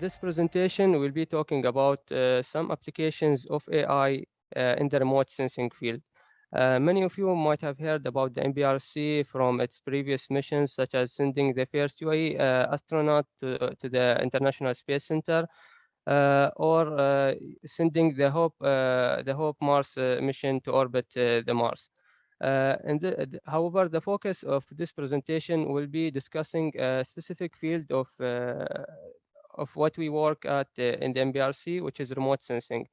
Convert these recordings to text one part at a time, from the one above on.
this presentation, we'll be talking about some applications of AI in the remote sensing field. Many of you might have heard about the MBRC from its previous missions, such as sending the first UAE astronaut to the International Space Center, or sending the Hope Mars mission to orbit the Mars. However, the focus of this presentation will be discussing a specific field of what we work at in the MBRC, which is remote sensing.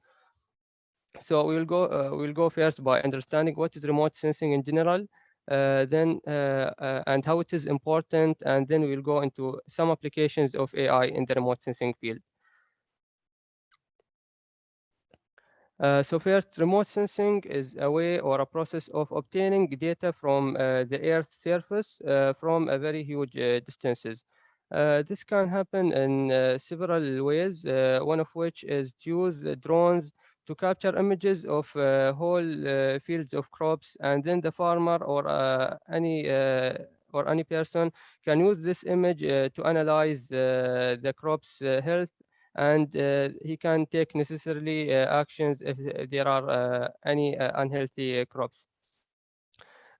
So we'll go first by understanding what is remote sensing in general, and how it is important, and then we'll go into some applications of AI in the remote sensing field. So first, remote sensing is a way or a process of obtaining data from the Earth's surface from a very huge distances. This can happen in several ways, one of which is to use drones to capture images of whole fields of crops, and then the farmer or any person can use this image to analyze the crop's health, and he can take necessarily actions if there are any unhealthy crops.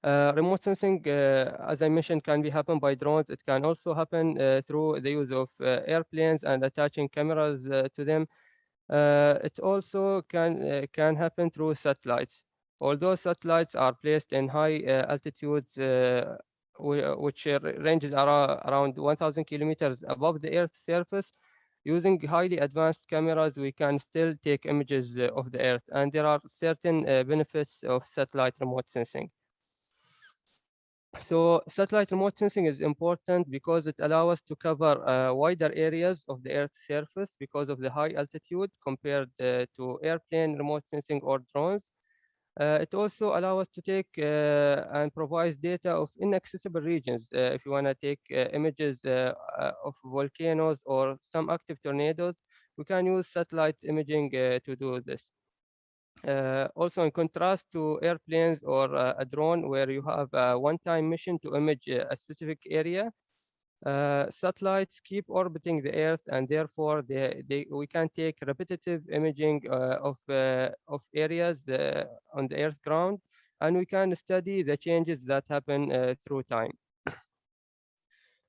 Remote sensing, as I mentioned, can be happen by drones. It can also happen through the use of airplanes and attaching cameras to them. It also can happen through satellites. Although satellites are placed in high altitudes, which ranges around 1,000 kilometers above the Earth's surface, using highly advanced cameras, we can still take images of the Earth, and there are certain benefits of satellite remote sensing. So satellite remote sensing is important because it allows us to cover wider areas of the Earth's surface because of the high altitude compared to airplane remote sensing or drones. It also allows us to take and provide data of inaccessible regions. If you want to take images of volcanoes or some active tornadoes, we can use satellite imaging to do this. Also, in contrast to airplanes or a drone where you have a one-time mission to image a specific area, satellites keep orbiting the Earth, and therefore we can take repetitive imaging of areas on the Earth ground, and we can study the changes that happen through time.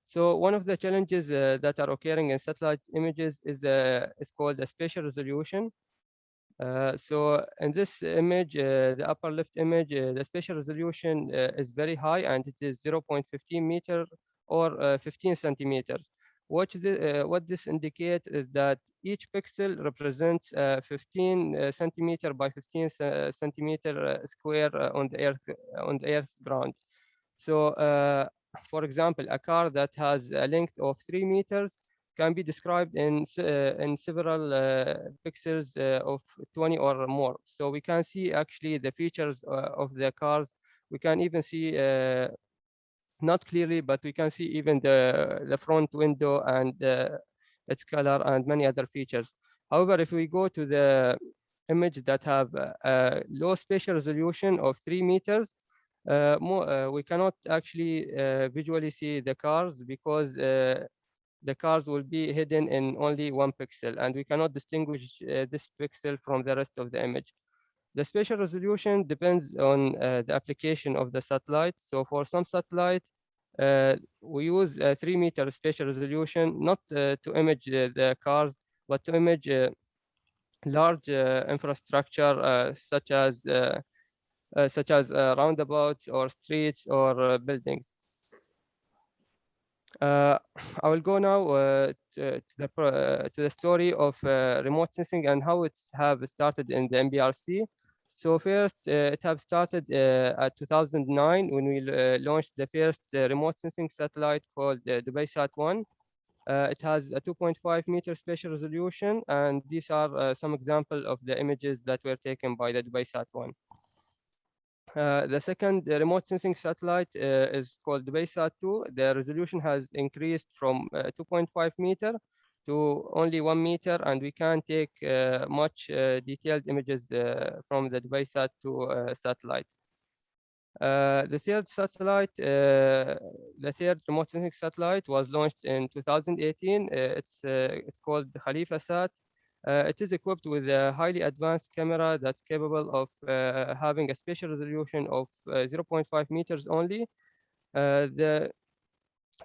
So one of the challenges that are occurring in satellite images is called a spatial resolution. So in this image, the upper left image, the spatial resolution is very high, and it is 0.15 meter or 15 centimeters. What this indicates is that each pixel represents 15 centimeter by 15 centimeter square on the Earth ground. So, for example, a car that has a length of 3 meters can be described in several pixels of 20 or more. So we can see actually the features of the cars. We can even see, not clearly, but we can see even the front window and its color and many other features. However, if we go to the image that have a low spatial resolution of 3 meters, we cannot actually visually see the cars because the cars will be hidden in only one pixel, and we cannot distinguish this pixel from the rest of the image. The spatial resolution depends on the application of the satellite. So for some satellite, we use a 3 meter spatial resolution, not to image the cars, but to image large infrastructure such as roundabouts or streets or buildings. I will go now to the story of remote sensing and how it's have started in the MBRC. So first, it have started at 2009 when we launched the first remote sensing satellite called Dubai Sat-1. It has a 2.5 meter spatial resolution, and these are some examples of the images that were taken by the Dubai Sat-1. The second remote sensing satellite is called Dubai Sat-2. The resolution has increased from 2.5 meter to only 1 meter, and we can take much detailed images from the Dubai Sat-2 satellite. The third satellite, the third remote sensing satellite was launched in 2018. It's called the Khalifa Sat. It is equipped with a highly advanced camera that's capable of having a spatial resolution of zero 0.5 meters only. The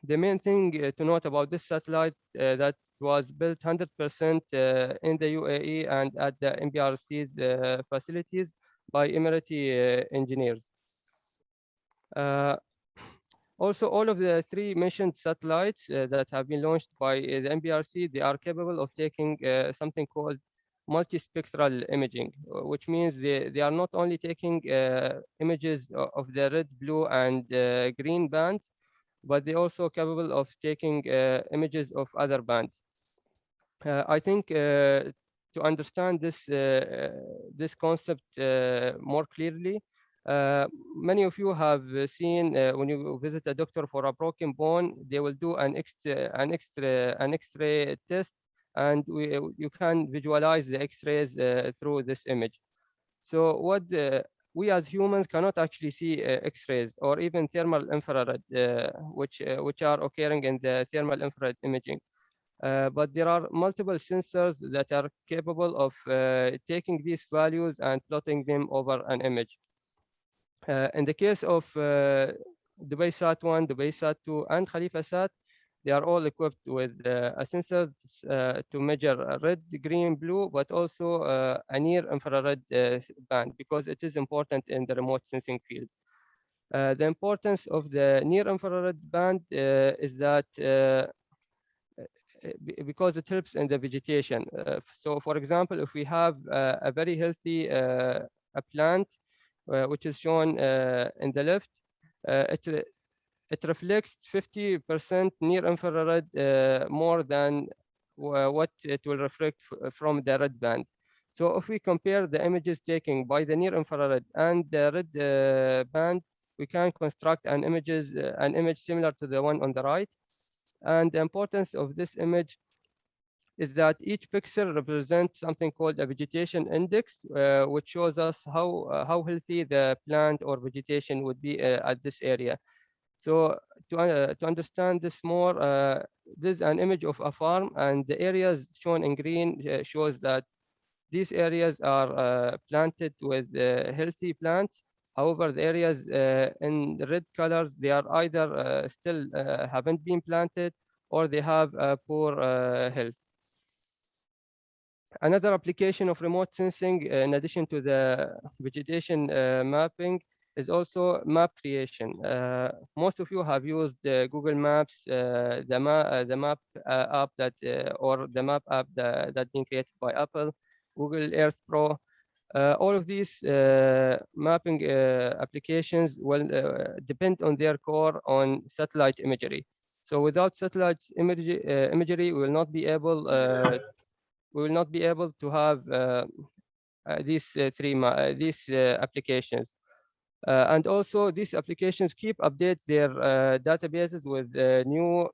main thing to note about this satellite that was built 100% in the UAE and at the MBRC's facilities by Emirati engineers. Uh, Also, all of the three mentioned satellites that have been launched by the MBRC, they are capable of taking something called multispectral imaging, which means they are not only taking images of the red, blue, and green bands, but they're also capable of taking images of other bands. I think to understand this concept more clearly, many of you have seen when you visit a doctor for a broken bone, they will do an X-ray test, and you can visualize the X-rays through this image. So we as humans cannot actually see X-rays or even thermal infrared, which are occurring in the thermal infrared imaging. But there are multiple sensors that are capable of taking these values and plotting them over an image. In the case of Dubai Sat 1, Dubai Sat 2, and Khalifa Sat, they are all equipped with a sensor to measure red, green, blue, but also a near infrared band because it is important in the remote sensing field. The importance of the near infrared band is that because it helps in the vegetation. So for example, if we have a very healthy a plant, which is shown in the left, it reflects 50% near infrared more than what it will reflect from the red band. So if we compare the images taken by the near infrared and the red band, we can construct an image similar to the one on the right. And the importance of this image is that each pixel represents something called a vegetation index, which shows us how healthy the plant or vegetation would be at this area. So to understand this more, this is an image of a farm, and the areas shown in green shows that these areas are planted with healthy plants. However, the areas in the red colors, they are either still haven't been planted or they have poor health. Another application of remote sensing, in addition to the vegetation mapping, is also map creation. Most of you have used Google Maps, the map app or the map app that been created by Apple, Google Earth Pro. All of these mapping applications will depend on their core on satellite imagery. So without satellite imagery, we will not be able to have these these applications. And also, these applications keep update their databases with new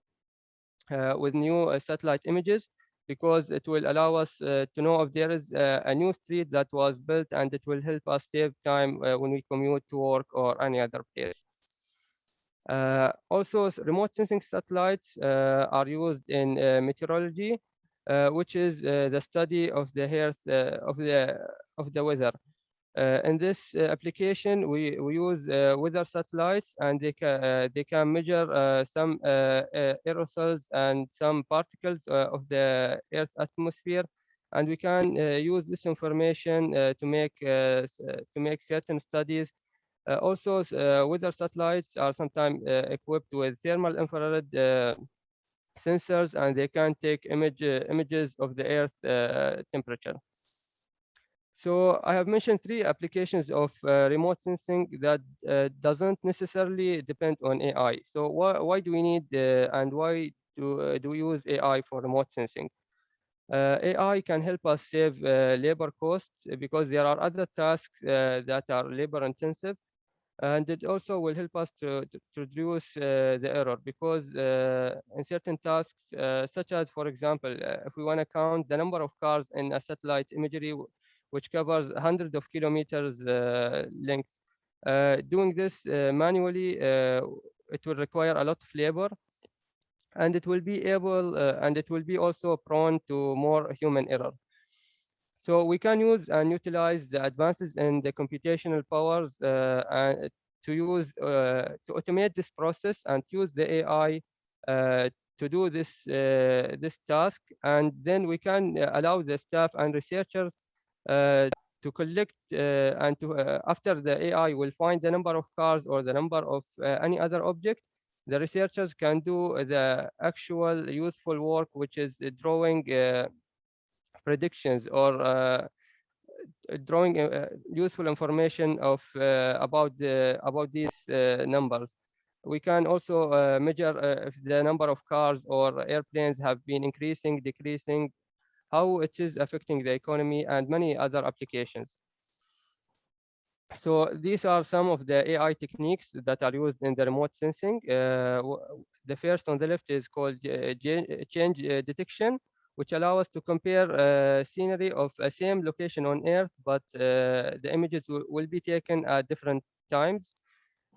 satellite images because it will allow us to know if there is a new street that was built, and it will help us save time when we commute to work or any other place. Also, remote sensing satellites are used in meteorology, which is the study of the earth of the weather. In this application, we use weather satellites, and they can measure some aerosols and some particles of the Earth atmosphere, and we can use this information to make certain studies. Also, weather satellites are sometimes equipped with thermal infrared sensors, and they can take images of the Earth temperature. So I have mentioned three applications of remote sensing that doesn't necessarily depend on AI. So why do we need and why do we use AI for remote sensing? AI can help us save labor costs because there are other tasks that are labor intensive. And it also will help us to reduce the error because in certain tasks, such as, for example, if we want to count the number of cars in a satellite imagery, which covers hundreds of kilometers length, Doing this manually, it will require a lot of labor, and it will be also prone to more human error. So we can use and utilize the advances in the computational powers and to automate this process and use the AI to do this task, and then we can allow the staff and researchers uh, to collect and to after the AI will find the number of cars or the number of any other object, the researchers can do the actual useful work, which is drawing predictions or drawing useful information of about these numbers. We can also measure if the number of cars or airplanes have been increasing, decreasing, how it is affecting the economy, and many other applications. So these are some of the AI techniques that are used in the remote sensing. The first on the left is called change detection, which allow us to compare scenery of a same location on Earth, but the images will be taken at different times.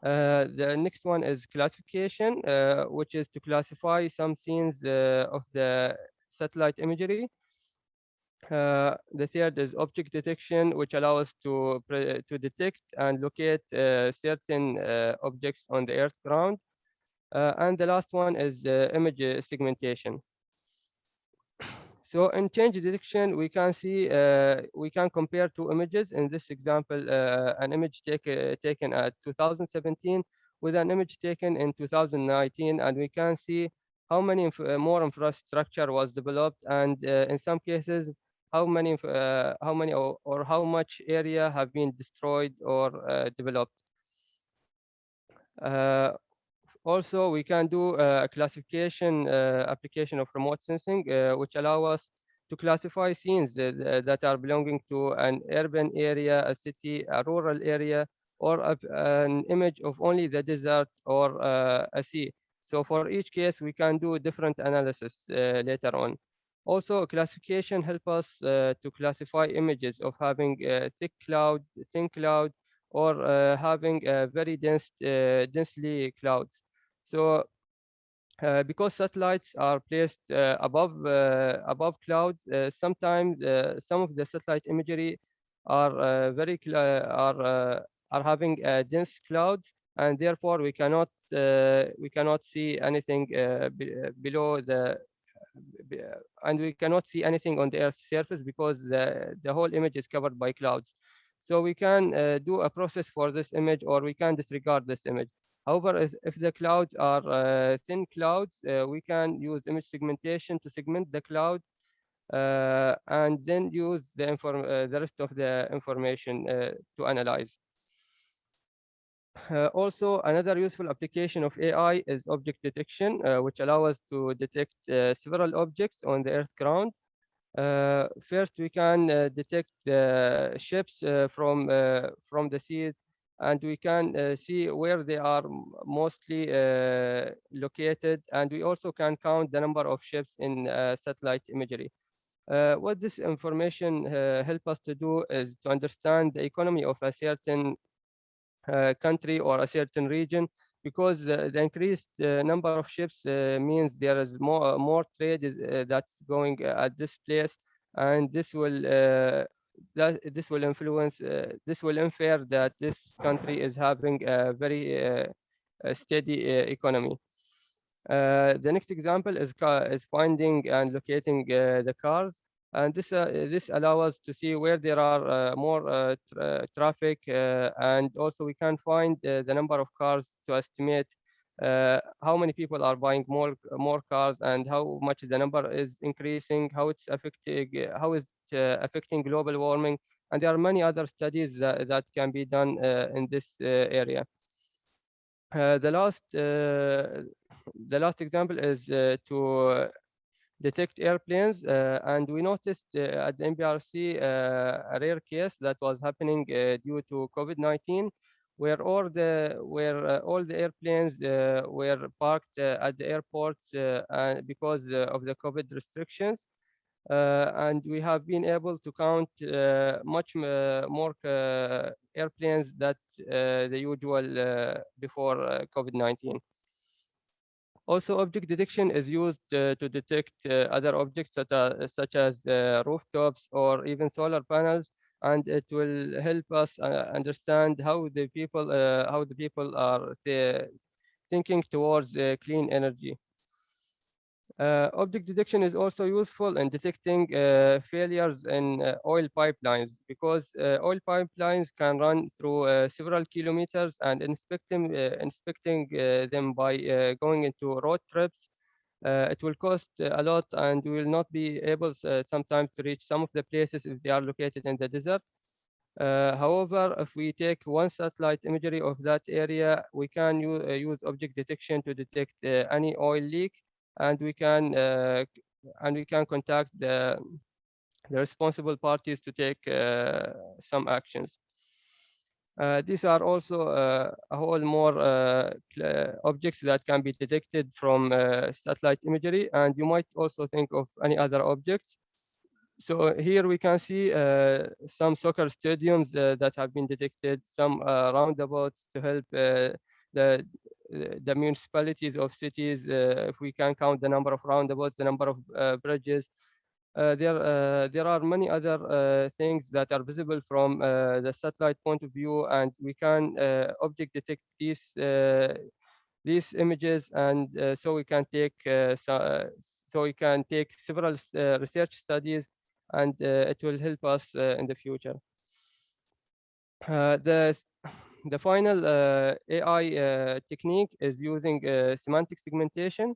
The next one is classification, which is to classify some scenes of the satellite imagery. The third is object detection, which allows us to detect and locate certain objects on the Earth ground. And the last one is image segmentation. So in change detection, we can compare two images. In this example, an image taken at 2017 with an image taken in 2019, and we can see how many more infrastructure was developed, and in some cases, how many or how much area have been destroyed or developed. Uh, Also, we can do a classification application of remote sensing, which allow us to classify scenes that are belonging to an urban area, a city, a rural area, or an image of only the desert or a sea. So for each case, we can do different analysis later on. Also, classification help us to classify images of having thick cloud, thin cloud, or having very densely clouds. So because satellites are placed above clouds, sometimes some of the satellite imagery are are having dense clouds, and therefore we cannot see anything below b- and we cannot see anything on the Earth's surface because the whole image is covered by clouds. So we can do a process for this image, or we can disregard this image. However, if the clouds are thin clouds, we can use image segmentation to segment the cloud and then use the rest of the information to analyze. Also, another useful application of AI is object detection, which allow us to detect several objects on the Earth ground. First, we can detect ships from the seas, and we can see where they are mostly located, and we also can count the number of ships in satellite imagery. What this information help us to do is to understand the economy of a certain country or a certain region, because the increased number of ships means there is more trade that's going at this place, and this will influence this will infer that this country is having a very steady economy. The next example is finding and locating the cars, and this allows us to see where there are more traffic, and also we can find the number of cars to estimate how many people are buying more cars, and how much the number is increasing, how is affecting global warming, and there are many other studies that can be done in this area. The last example is to detect airplanes, and we noticed at the MBRC a rare case that was happening due to COVID-19, where all the airplanes were parked at the airports and because of the COVID restrictions. and we have been able to count much more airplanes that the usual before COVID-19. Also, object detection is used to detect other objects such as rooftops or even solar panels, and it will help us understand how the people are thinking towards clean energy. Object detection is also useful in detecting failures in oil pipelines, because oil pipelines can run through several kilometers, and inspecting them by going into road trips, it will cost a lot, and we will not be able sometimes to reach some of the places if they are located in the desert. However, if we take one satellite imagery of that area, we can use object detection to detect any oil leak, and we can contact the responsible parties to take some actions. These are also a whole more objects that can be detected from satellite imagery, and you might also think of any other objects. So here we can see some soccer stadiums that have been detected, some roundabouts to help the the municipalities of cities. If we can count the number of roundabouts, the number of bridges, there are many other things that are visible from the satellite point of view, and we can object detect these images, and so we can take several research studies, and it will help us in the future. Uh, the the final AI technique is using semantic segmentation,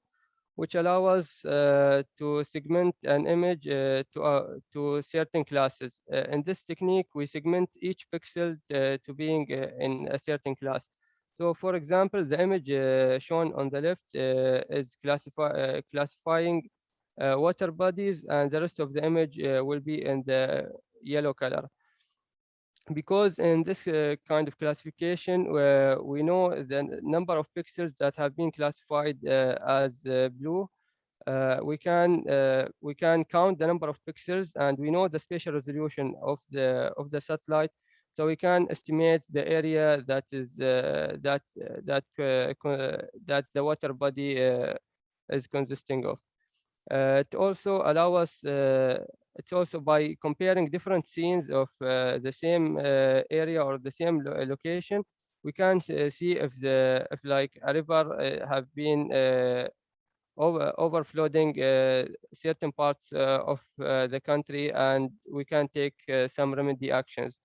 which allow us to segment an image to certain classes. In this technique, we segment each pixel to being in a certain class. So, for example, the image shown on the left is classifying water bodies, and the rest of the image will be in the yellow color. Because in this kind of classification, we know the number of pixels that have been classified as blue. We can count the number of pixels, and we know the spatial resolution of the satellite, so we can estimate the area that is that the water body is consisting of. It also allow us. It's also by comparing different scenes of the same area or the same location, we can see if like a river have been overflowing certain parts of the country, and we can take some remedy actions.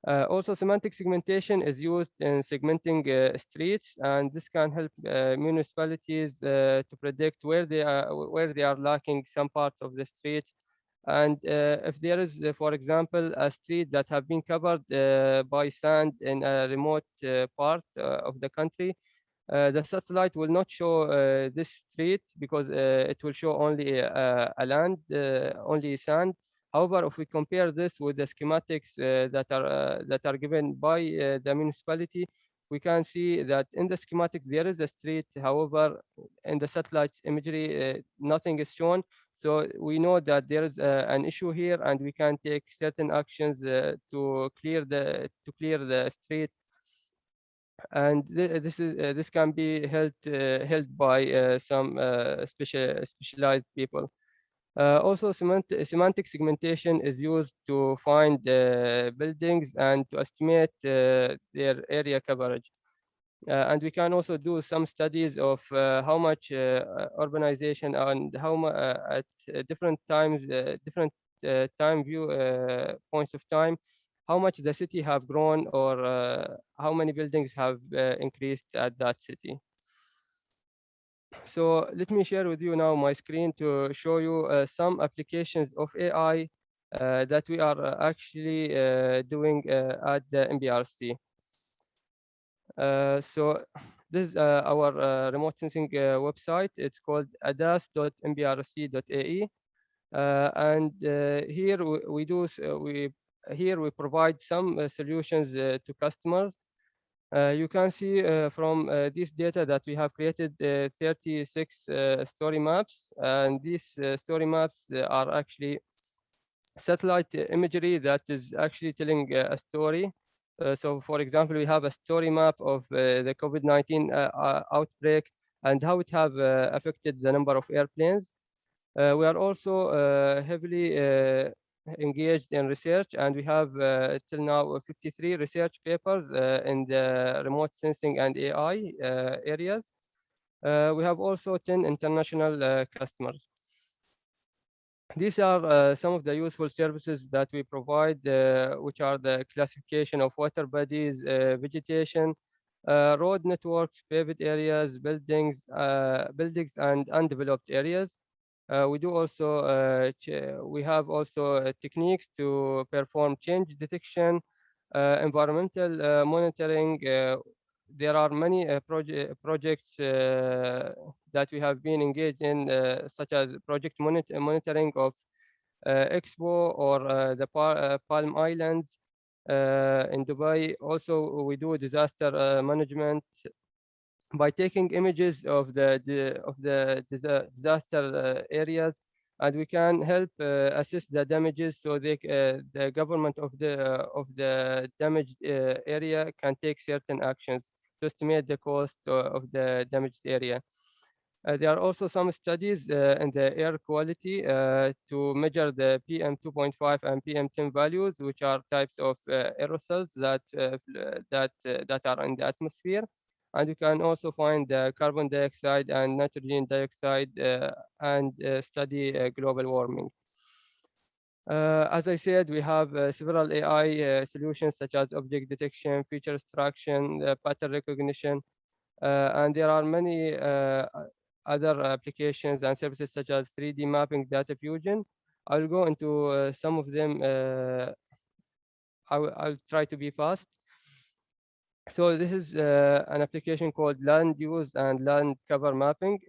Also, semantic segmentation is used in segmenting streets, and this can help municipalities to predict where they are lacking some parts of the street. And if there is, for example, a street that have been covered by sand in a remote part of the country, the satellite will not show this street, because it will show only only sand. However, if we compare this with the schematics that are given by the municipality, we can see that in the schematics there is a street. However, in the satellite imagery, nothing is shown. So we know that there is an issue here, and we can take certain actions to clear the street, and this can be held by some specialized people. Also, semantic segmentation is used to find buildings and to estimate their area coverage. And we can also do some studies of how much urbanization, and at different times, different time view points of time, how much the city have grown, or how many buildings have increased at that city. So let me share with you now my screen to show you some applications of AI that we are actually doing at the MBRC. So this is our remote sensing website. It's called adas.mbrc.ae, and here we provide some solutions to customers. You can see from this data that we have created 36 story maps, and these story maps are actually satellite imagery that is actually telling a story. So, for example, we have a story map of the COVID-19 outbreak and how it have affected the number of airplanes. We are also heavily engaged in research, and we have till now 53 research papers in the remote sensing and AI areas. We have also 10 international customers. These are some of the useful services that we provide, which are the classification of water bodies, vegetation, road networks, paved areas, buildings, and undeveloped areas. We do also we have also techniques to perform change detection, environmental monitoring. There are many projects that we have been engaged in, such as project monitoring of Expo or the Palm Islands in Dubai. Also, we do disaster management by taking images of the disaster areas, and we can help assess the damages, so the government of the damaged area can take certain actions to estimate the cost of the damaged area. There are also some studies in the air quality to measure the PM2.5 and PM10 values, which are types of aerosols that are in the atmosphere. And you can also find the carbon dioxide and nitrogen dioxide and study global warming. As I said, we have several AI solutions such as object detection, feature extraction, pattern recognition, and there are many other applications and services such as 3D mapping, data fusion. I'll go into some of them. I'll try to be fast. So this is an application called land use and land cover mapping.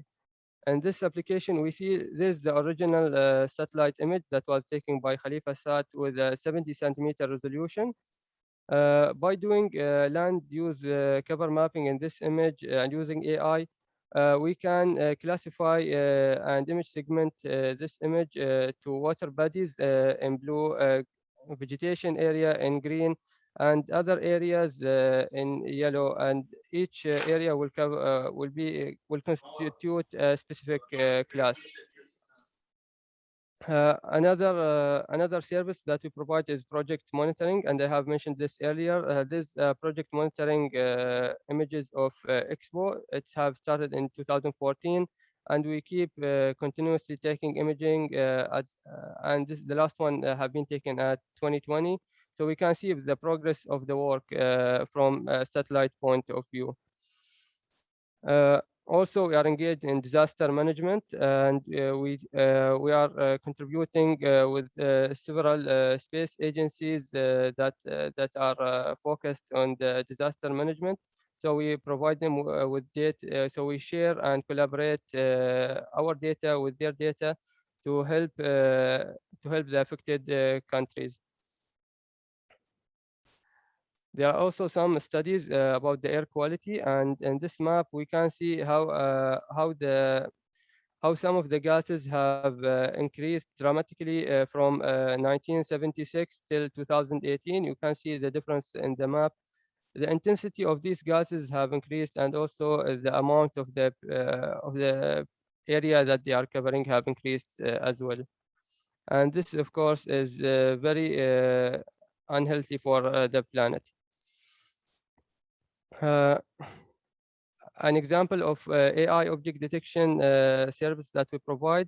In this application, we see this is the original satellite image that was taken by Khalifa Sat with a 70 centimeter resolution. By doing land use cover mapping in this image and using AI, we can classify and image segment this image to water bodies in blue, vegetation area in green, and other areas in yellow. And each area will cover will constitute a specific class. Another service that we provide is project monitoring, and I have mentioned this earlier. This project monitoring images of Expo. It have started in 2014, and we keep continuously taking imaging, and the last one have been taken at 2020. So we can see the progress of the work from a satellite point of view. Also, we are engaged in disaster management, and we are contributing with several space agencies that are focused on the disaster management. So we provide them with data. So we share and collaborate our data with their data to help the affected countries. There are also some studies about the air quality, and in this map we can see how some of the gases have increased dramatically from 1976 till 2018. You can see the difference in the map. The intensity of these gases have increased, and also the amount of the area that they are covering have increased as well. And this, of course, is very unhealthy for the planet. Uh, an example of AI object detection service that we provide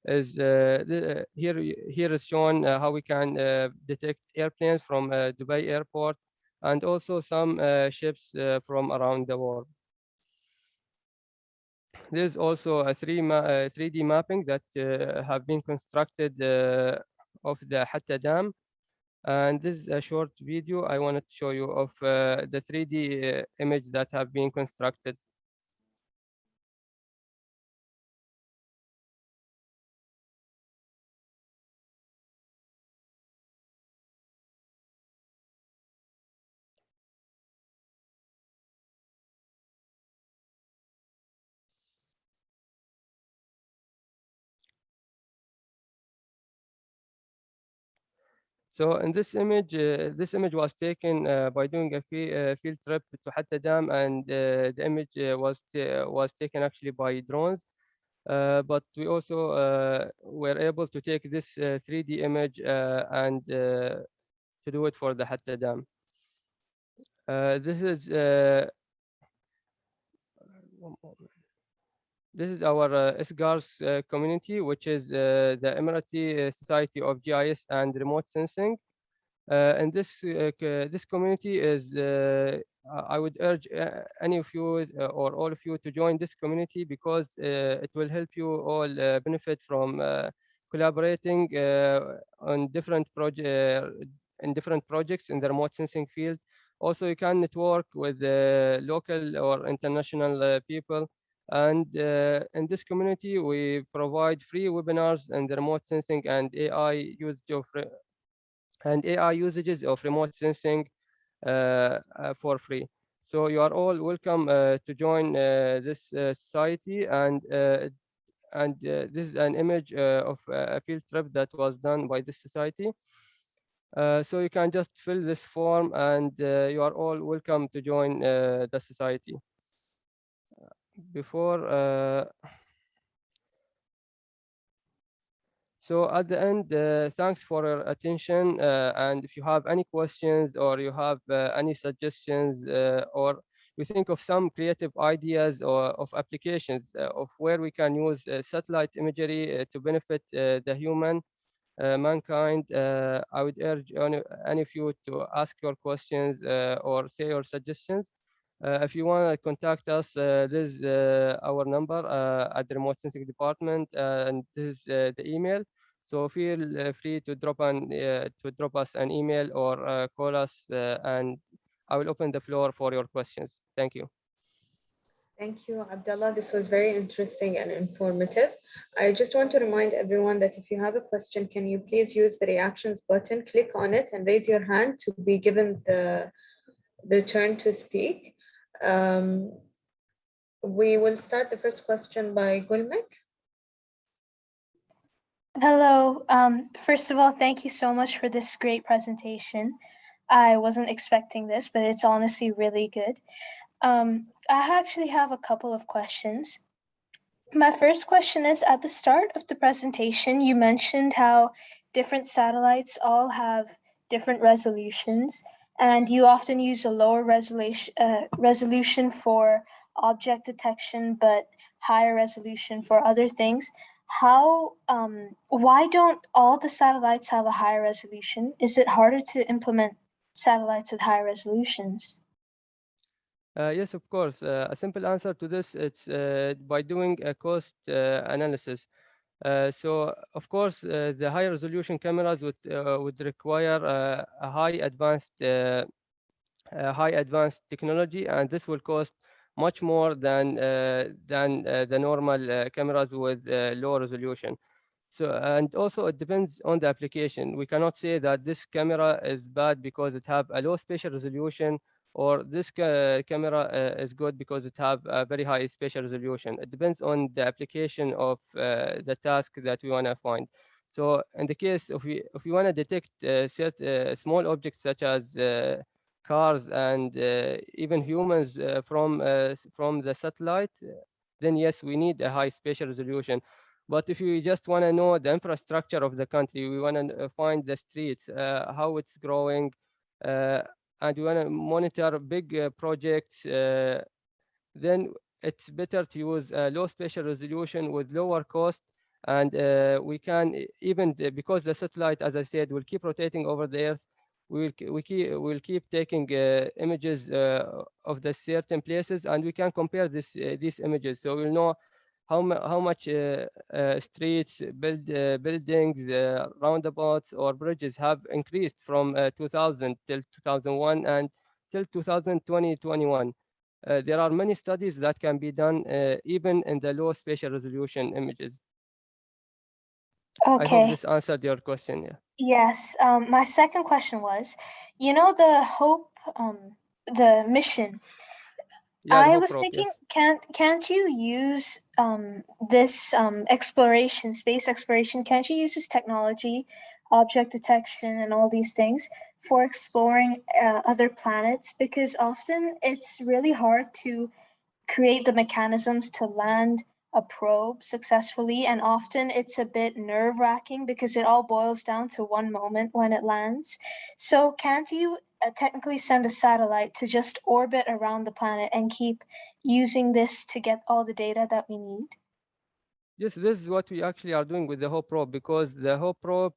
is here is shown how we can detect airplanes from Dubai airport, and also some ships from around the world. There's also a 3D mapping that have been constructed of the Hatta Dam. And this is a short video I wanted to show you of the 3D image that have been constructed. So in this image was taken by doing a field trip to Hatta Dam, and the image was taken actually by drones. But we also were able to take this 3D image and to do it for the Hatta Dam. This is one moment. This is our SGARS community, which is the Emirati Society of GIS and Remote Sensing. And this community is, I would urge any of you or all of you to join this community, because it will help you all benefit from collaborating on in different projects in the remote sensing field. Also, you can network with local or international people. And in this community, we provide free webinars in the remote sensing and AI usages of remote sensing for free. So you are all welcome to join this society, and this is an image of a field trip that was done by this society. So you can just fill this form, and you are all welcome to join the society. Before So at the end, thanks for your attention. And if you have any questions, or you have any suggestions, or you think of some creative ideas or of applications of where we can use satellite imagery to benefit mankind, I would urge any of you to ask your questions or say your suggestions. If you want to contact us, this is our number at the remote sensing department, and this is the email. So feel free to drop us an email or call us, and I will open the floor for your questions. Thank you. Thank you, Abdullah. This was very interesting and informative. I just want to remind everyone that if you have a question, can you please use the reactions button, click on it, and raise your hand to be given the turn to speak. We will start the first question by Gulmek. Hello. First of all, thank you so much for this great presentation. I wasn't expecting this, but it's honestly really good. I actually have a couple of questions. My first question is, at the start of the presentation, you mentioned how different satellites all have different resolutions, and you often use a lower resolution for object detection, but higher resolution for other things. Why don't all the satellites have a higher resolution? Is it harder to implement satellites with higher resolutions? Yes, of course. A simple answer to this, it's by doing a cost analysis. So, of course, the high resolution cameras would require a high advanced technology, and this will cost much more than the normal cameras with low resolution. So, and also it depends on the application. We cannot say that this camera is bad because it have a low spatial resolution, or this camera is good because it have a very high spatial resolution. It depends on the application of the task that we want to find. So in the case of if you want to detect small objects such as cars and even humans from the satellite, then yes, we need a high spatial resolution. But if you just want to know the infrastructure of the country, we want to find the streets, how it's growing, and we want to monitor big projects, then it's better to use a low spatial resolution with lower cost. And we can even, because the satellite, as I said, will keep rotating over the Earth, we'll keep taking images of the certain places, and we can compare these images. So we'll know how much streets, buildings, roundabouts, or bridges have increased from 2000 till 2001 and till 2020-21. There are many studies that can be done even in the low spatial resolution images. Okay. I hope this answered your question. Yeah. Yes. My second question was, the HOPE, the mission. Yeah, I was thinking, yes. can't you use this space exploration? Can't you use this technology object detection and all these things for exploring other planets, because often it's really hard to create the mechanisms to land a probe successfully, and often it's a bit nerve-wracking because it all boils down to one moment when it lands. So can't you technically send a satellite to just orbit around the planet and keep using this to get all the data that we need? Yes, this is what we actually are doing with the Hope probe, because the Hope probe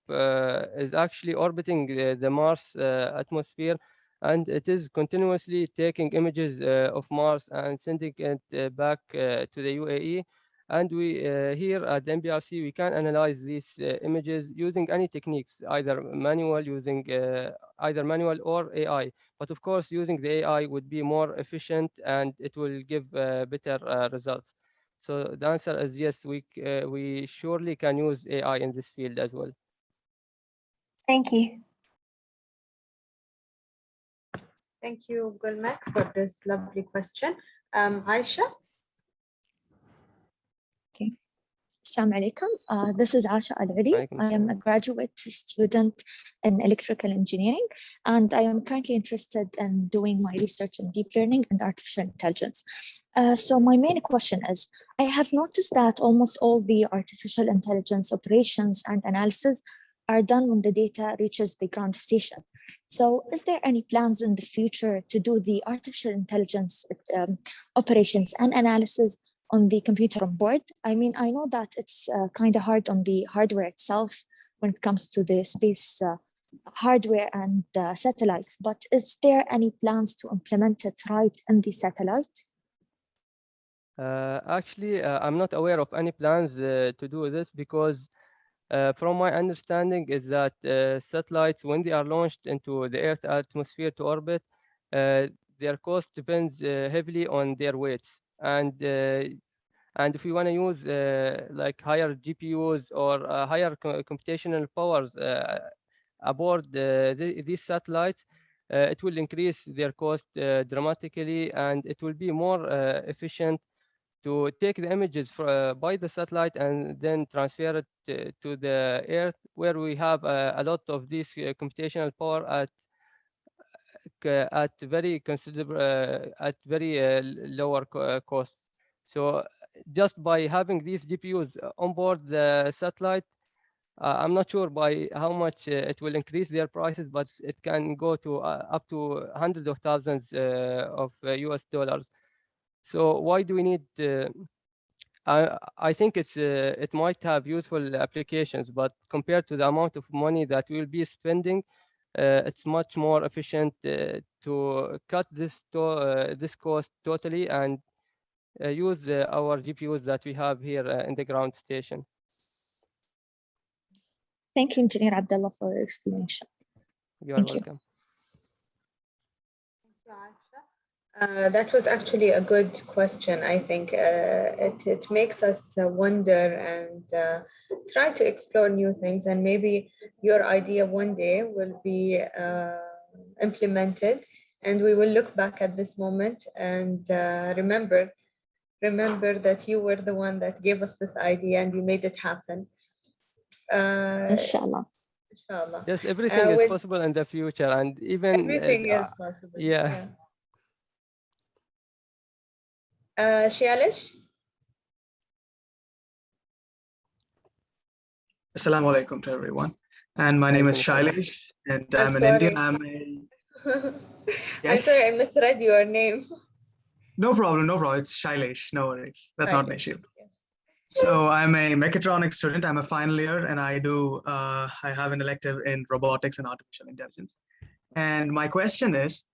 is actually orbiting the Mars atmosphere, and it is continuously taking images of Mars and sending it back to the UAE. And we here at the MBRC, we can analyze these images using any techniques, either manual or AI. But of course, using the AI would be more efficient, and it will give better results. So the answer is yes, we surely can use AI in this field as well. Thank you. Thank you, Gulmak, for this lovely question. Aisha? Assalamu alaikum. This is Asha Al-Adi. Alaikum I am a salam. graduate student in electrical engineering, and I am currently interested in doing my research in deep learning and artificial intelligence. So my main question is, I have noticed that almost all the artificial intelligence operations and analysis are done when the data reaches the ground station. So is there any plans in the future to do the artificial intelligence operations and analysis on the computer on board? I mean, I know that it's kind of hard on the hardware itself when it comes to the space hardware and satellites, but is there any plans to implement it right in the satellite? Actually, I'm not aware of any plans to do this, because from my understanding is that satellites, when they are launched into the Earth atmosphere to orbit, their cost depends heavily on their weights. And if we want to use like higher GPUs or higher computational powers aboard these satellites, it will increase their cost dramatically, and it will be more efficient to take the images by the satellite and then transfer it to the Earth, where we have a lot of this computational power at very considerable, at very lower cost. So just by having these GPUs on board the satellite, I'm not sure by how much it will increase their prices, but it can go to up to hundreds of thousands of US dollars. So why do we need I think it might have useful applications, but compared to the amount of money that we'll be spending, it's much more efficient to cut this cost totally and use our GPUs that we have here in the ground station. Thank you, Engineer Abdullah, for your explanation. You are Thank you. welcome. Thank you, Aisha. That was actually a good question. I think it makes us wonder and try to explore new things, and maybe your idea one day will be implemented, and we will look back at this moment and remember that you were the one that gave us this idea and you made it happen. Inshallah. Inshallah. Yes, everything is with- possible in the future, and even Everything is possible. yeah. Shialish? Assalamu alaikum to everyone. And my name is Shailesh, and I'm an Indian. I'm I'm sorry, I misread your name. No problem, no problem. It's Shailesh, no worries. That's not an Okay. issue. So I'm a mechatronics student. I'm a final year, and I have an elective in robotics and artificial intelligence. And my question is,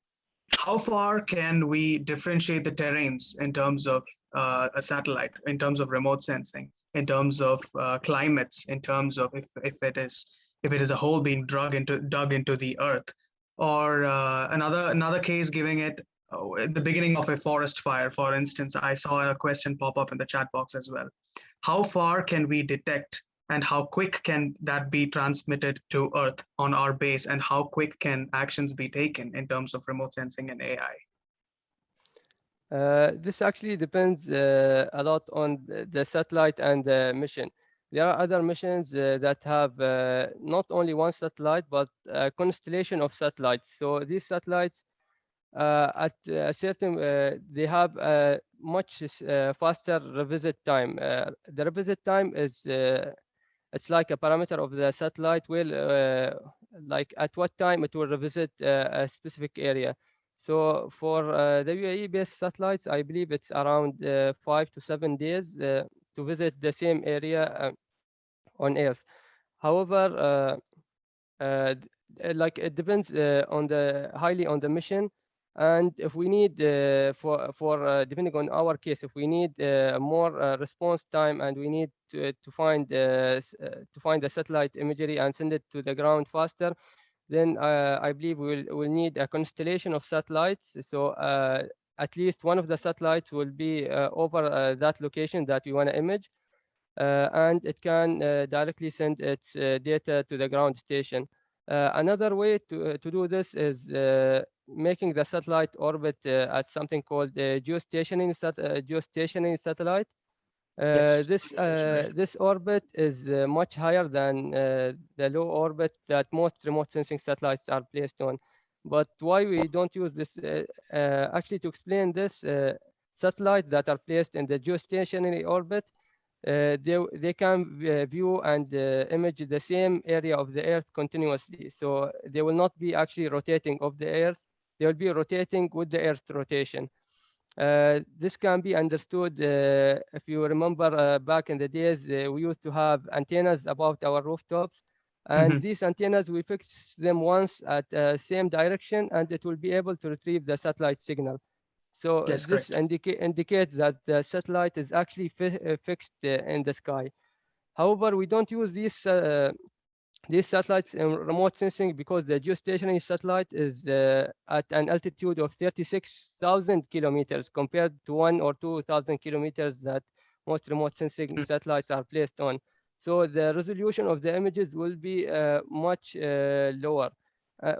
how far can we differentiate the terrains in terms of a satellite, in terms of remote sensing, in terms of climates, in terms of if it is a hole being dug into the earth, or another case giving it at the beginning of a forest fire, for instance. I saw a question pop up in the chat box as well. How far can we detect, and how quick can that be transmitted to Earth on our base, and how quick can actions be taken in terms of remote sensing and AI? This actually depends a lot on the satellite and the mission. there are other missions that have not only one satellite, but a constellation of satellites. So these satellites, at a certain, they have a much faster revisit time. The revisit time is it's like a parameter of the satellite will like at what time it will revisit a specific area. So for the UAE based satellites, I believe it's around 5 to 7 days to visit the same area on Earth. However, like it depends on the highly on the mission, and if we need for depending on our case, if we need more response time and we need to find the satellite imagery and send it to the ground faster, then I believe we'll need a constellation of satellites. So at least one of the satellites will be over that location that we want to image, and it can directly send its data to the ground station. Another way to do this is making the satellite orbit at something called geostationary satellite. Yes. This orbit is much higher than the low orbit that most remote sensing satellites are placed on. But why we don't use this? Actually, to explain this, satellites that are placed in the geostationary orbit, they can view and image the same area of the Earth continuously. So they will not be actually rotating of the Earth. They will be rotating with the Earth rotation. This can be understood if you remember back in the days, we used to have antennas above our rooftops. And Mhm. these antennas, we fix them once at the same direction, and it will be able to retrieve the satellite signal. So Yes, this correct. indicates that the satellite is actually fixed in the sky. However, we don't use these satellites in remote sensing because the geostationary satellite is at an altitude of 36,000 kilometers compared to 1 or 2,000 kilometers that most remote sensing Mm. satellites are placed on. So the resolution of the images will be much lower.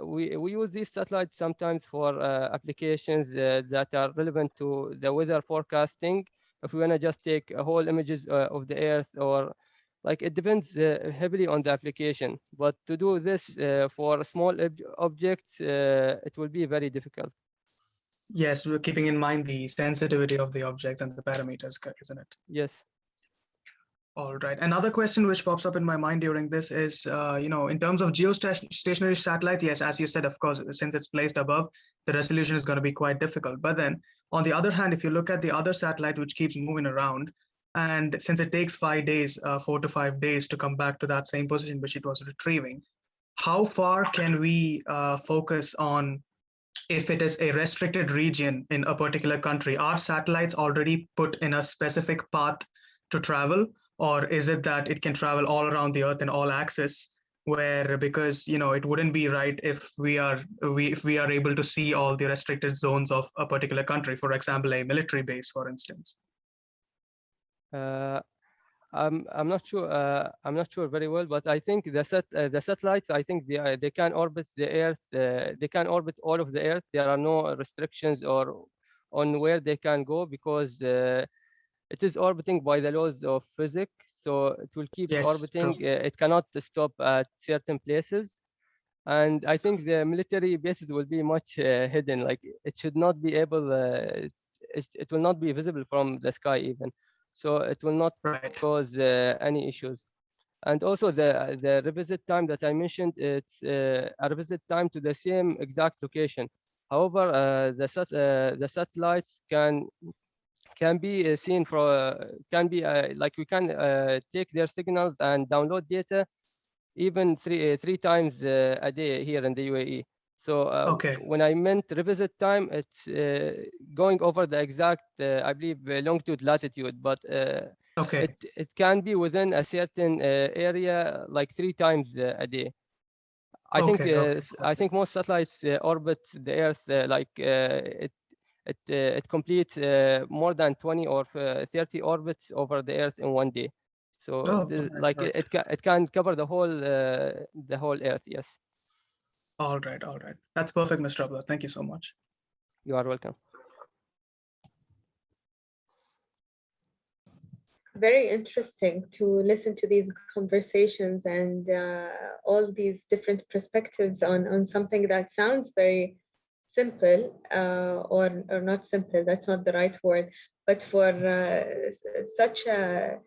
We use these satellites sometimes for applications that are relevant to the weather forecasting. If we want to just take whole images of the Earth, or like it depends heavily on the application. But to do this for small objects, it will be very difficult. Yes, we're keeping in mind the sensitivity of the objects and the parameters, isn't it? Yes. All right. Another question which pops up in my mind during this is, in terms of geostationary satellites, yes, as you said, of course, since it's placed above, the resolution is going to be quite difficult. But then, on the other hand, if you look at the other satellite which keeps moving around, and since it takes 5 days, 4 to 5 days to come back to that same position which it was retrieving, how far can we focus on if it is a restricted region in a particular country? Are satellites already put in a specific path to travel, or is it that it can travel all around the earth in all axes, where, because it wouldn't be right if we are able to see all the restricted zones of a particular country, for example a military base, for instance? Uh, I'm not sure. I'm not sure very well, but I think the satellites. I think they can orbit the Earth. They can orbit all of the Earth. There are no restrictions or on where they can go because it is orbiting by the laws of physics. So it will keep Yes, orbiting. true. It cannot stop at certain places. And I think the military bases will be much hidden. Like it should not be able. It will not be visible from the sky even. So it will not Right. cause any issues. And also the revisit time that I mentioned, it's a revisit time to the same exact location. However, the satellites can be seen for can be like we can take their signals and download data even three times a day here in the UAE. So Okay. when I meant revisit time, it's going over the exact, I believe, longitude, latitude, but Okay. it can be within a certain area, like 3 times a day. Okay. Okay. I That's good. think most satellites orbit the Earth it completes more than 20 or 30 orbits over the Earth in one day. So Oh, this, right, like right. it can cover the whole Earth. Yes, All right. All right. That's perfect, Mr. Abdullah. Thank you so much. you are welcome. very interesting to listen to these conversations and all these different perspectives on something that sounds very simple or not simple, that's not the right word, but for such a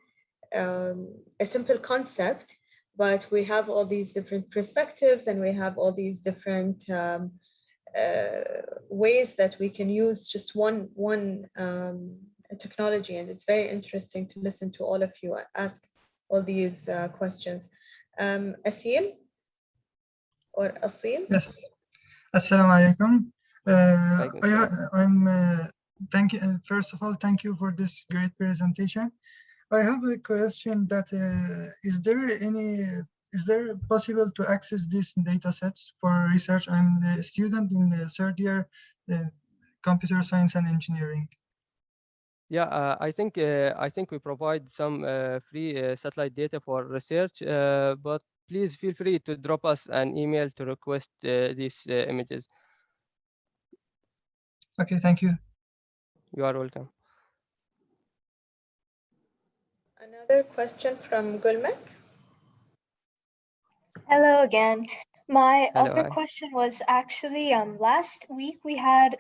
simple concept, but we have all these different perspectives and we have all these different ways that we can use just one technology, and it's very interesting to listen to all of you ask all these questions. Asim or Asim? Yes. Assalamu alaikum. I'm thank you. First of all, thank you for this great presentation. I have a question that is there possible to access these data sets for research? I'm a student in the third year computer science and engineering. Yeah, I think we provide some free satellite data for research, but please feel free to drop us an email to request these images. Okay, thank you. You are welcome. Another question from Gulmek. Hello again. My Hello, other hi. question was actually last week we had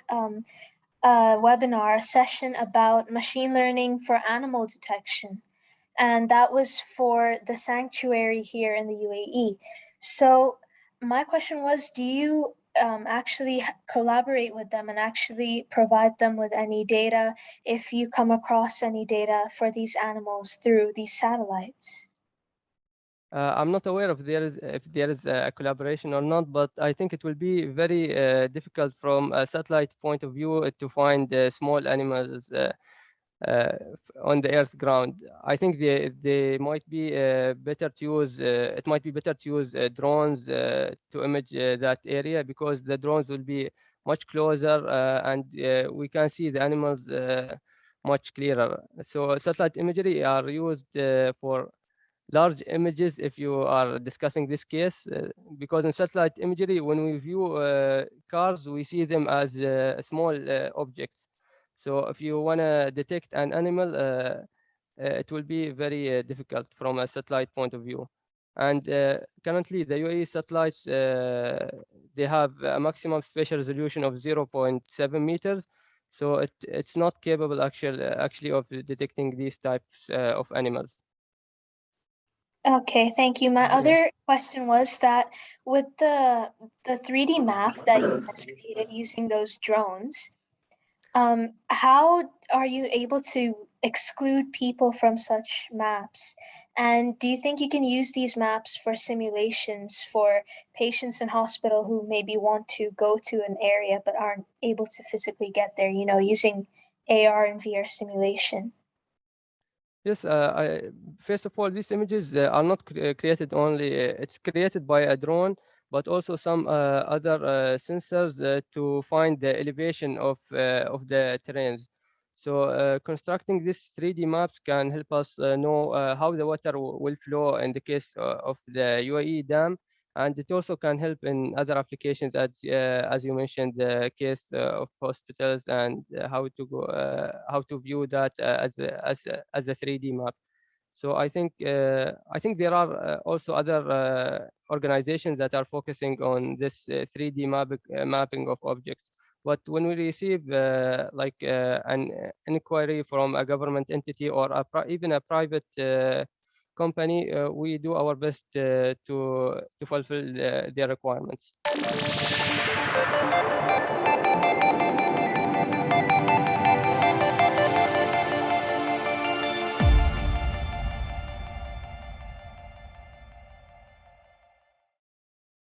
a webinar session about machine learning for animal detection, and that was for the sanctuary here in the UAE. So my question was, do you actually collaborate with them and actually provide them with any data if you come across any data for these animals through these satellites? I'm not aware if there is a collaboration or not, but I think it will be very difficult from a satellite point of view to find small animals on the Earth's ground. I think they might be better to use. It might be better to use drones to image that area, because the drones will be much closer and we can see the animals much clearer. So satellite imagery are used for large images if you are discussing this case, because in satellite imagery, when we view cars, we see them as small objects. So if you want to detect an animal, it will be very difficult from a satellite point of view. And currently, the UAE satellites, they have a maximum spatial resolution of 0.7 meters. So it's not capable actually of detecting these types of animals. Okay, thank you. My Yeah. other question was that with the 3D map that you guys created using those drones, how are you able to exclude people from such maps? And do you think you can use these maps for simulations for patients in hospital who maybe want to go to an area but aren't able to physically get there, using AR and VR simulation? Yes, first of all, these images are not created only, it's created by a drone, but also some other sensors to find the elevation of the terrains. So constructing these 3D maps can help us know how the water will flow in the case of the UAE dam. And it also can help in other applications, as you mentioned, the case of hospitals and how to view that as a 3D map. So I think there are also other organizations that are focusing on this 3D mapping of objects. But when we receive an inquiry from a government entity or even a private company, we do our best to fulfill their requirements.